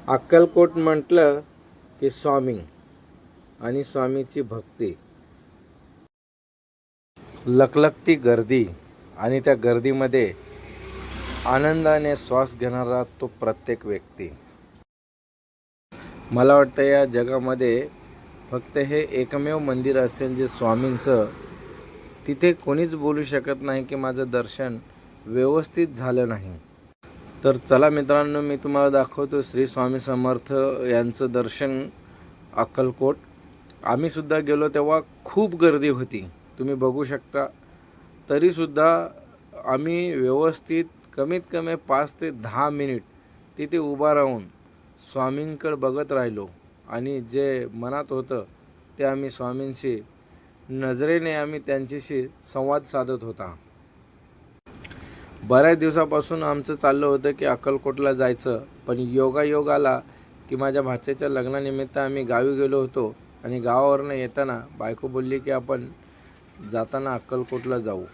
अक्कलकोट म्हटलं की स्वामी आणि स्वामीची भक्ती, लखलखती गर्दी आणि त्या गर्दीमध्ये आनंदाने श्वास घेणारा तो प्रत्येक व्यक्ती. मला वाटतं या जगामध्ये फक्त हे एकमेव मंदिर असेल जे स्वामींचं. तिथे कोणीच बोलू शकत नाही की माझं दर्शन व्यवस्थित झालं नाही. तर चला मित्रांनो, मी तुम्हाला दाखवतो श्री स्वामी समर्थ यांचं दर्शन अक्कलकोट. आम्हीसुद्धा गेलो तेव्हा खूप गर्दी होती, तुम्ही बघू शकता. तरीसुद्धा आम्ही व्यवस्थित कमीत कमी 5 ते 10 मिनिट तिथे उभा राहून स्वामींकडे बघत राहिलो आणि जे मनात होतं ते आम्ही स्वामींशी नजरेने आम्ही त्यांच्याशी संवाद साधत होता. बऱ्याच दिवसापासून आमचं चाललं होतं की अक्कलकोटला जायचं, पण योगायोग आला की माझ्या भाच्याच्या लग्नानिमित्त आम्ही गावी गेलो होतो आणि गावावरनं येताना बायको बोलली की आपण जाताना अक्कलकोटला जाऊ.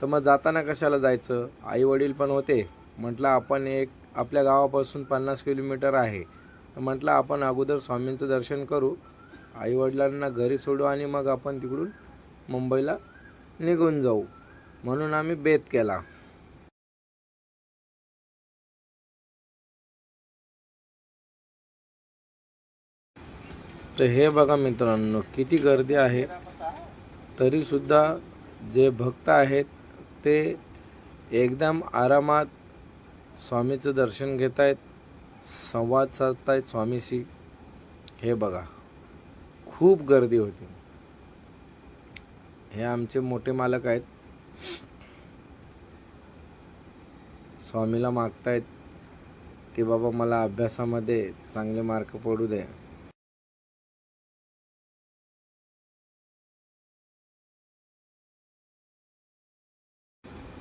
तर मग जाताना कशाला जायचं, आईवडील पण होते. म्हटलं आपण आपल्या गावापासून 50 किलोमीटर आहे, तर म्हटलं आपण अगोदर स्वामींचं दर्शन करू, आईवडिलांना घरी सोडू आणि मग आपण तिकडून मुंबईला निघून जाऊ. म्हणून आम्ही बेत केला. तर हे बघा मित्रांनो, किती गर्दी आहे. तरीसुद्धा जे भक्त आहेत ते एकदम आरामात स्वामीचं दर्शन घेत आहेत, संवाद साधत आहेत स्वामीशी. हे बघा, खूप गर्दी होती. हे आमचे मोठे मालक आहेत, स्वामीला मागतायत की बाबा मला अभ्यासामध्ये चांगले मार्क पडू दे.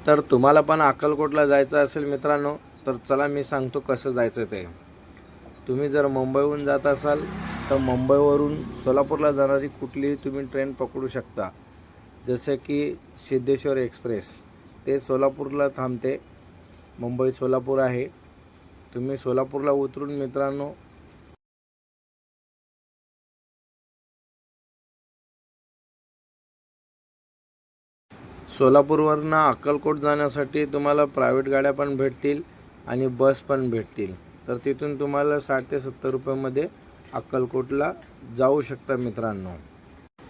तर तुम्हाला पण अक्कलकोटला जायचं असेल मित्रांनो, तर चला मी सांगतो कसं जायचं ते. तुम्ही जर मुंबईहून जात असाल तर मुंबईवरून सोलापूरला जाणारी कुठलीही तुम्ही ट्रेन पकडू शकता. जसे की सिद्धेश्वर एक्सप्रेस, ते सोलापूरला थांबते. मुंबई सोलापूर आहे. तुम्ही सोलापूरला उतरून मित्रांनो सोलापूरवरनं अक्कलकोट जाण्यासाठी तुम्हाला प्रायव्हेट गाड्या पण भेटतील आणि बस पण भेटतील. तर तिथून तुम्हाला 60 ते 70 रुपयामध्ये अक्कलकोटला जाऊ शकता मित्रांनो.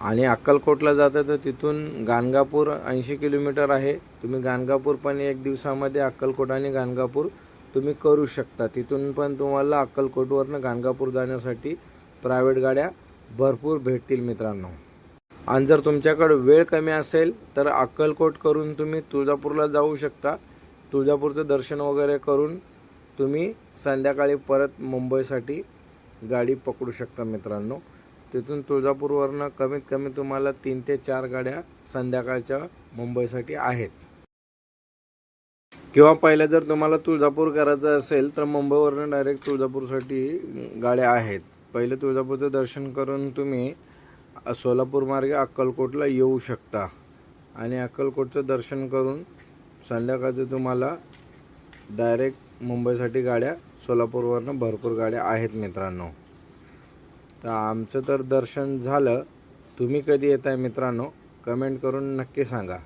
आणि अक्कलकोटला जाता तर तिथून गाणगापूर 80 किलोमीटर आहे. तुम्ही गाणगापूर पण एक दिवसामध्ये अक्कलकोट आणि गाणगापूर तुम्ही करू शकता. तिथून पण तुम्हाला अक्कलकोटवरनं गाणगापूर जाण्यासाठी प्रायव्हेट गाड्या भरपूर भेटतील मित्रांनो. आणि जर तुमच्याकडे वेळ कमी असेल तर अक्कलकोट करून तुम्ही तुळजापूरला जाऊ शकता. तुळजापूरचं दर्शन वगैरे करून तुम्ही संध्याकाळी परत मुंबईसाठी गाडी पकडू शकता मित्रांनो. तिथून तुळजापूरवरनं कमीत कमी तुम्हाला 3 ते 4 गाड्या संध्याकाळच्या मुंबईसाठी आहेत. किंवा पहिलं जर तुम्हाला तुळजापूर करायचं असेल तर मुंबईवरनं डायरेक्ट तुळजापूरसाठी गाड्या आहेत. पहिले तुळजापूरचं दर्शन करून तुम्ही सोलापूर मार्गे अक्कलकोटला येऊ शकता आणि अक्कलकोटचं दर्शन करून संध्याकाळचं तुम्हाला डायरेक्ट मुंबईसाठी गाड्या, सोलापूरवरनं भरपूर गाड्या आहेत मित्रांनो. तर आमचं तर दर्शन झालं. तुम्ही कधी येत आहे मित्रांनो, कमेंट करून नक्की सांगा.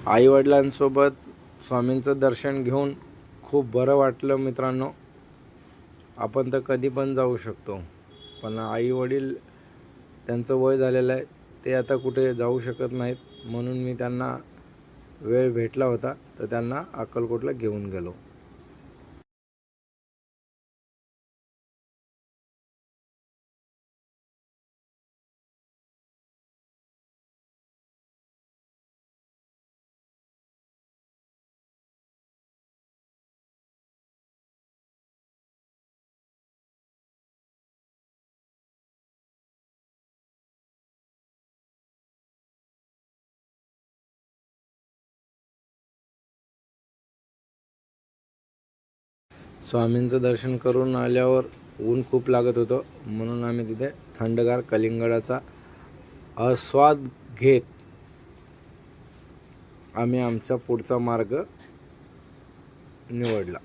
आईवडिलांसोबत स्वामींचं दर्शन घेऊन खूप बरं वाटलं मित्रांनो. आपण तर कधी पण जाऊ शकतो, पण आईवडील त्यांचं वय झालेलं आहे, ते आता कुठे जाऊ शकत नाहीत. म्हणून मी त्यांना वेळ भेटला होता तर त्यांना अक्कलकोटला घेऊन गेलो. स्वामींचं दर्शन करून आल्यावर ऊन खूप लागत होतं, म्हणून आम्ही तिथे थंडगार कलिंगडाचा आस्वाद घेत आम्ही आमचा पुढचा मार्ग निवडला.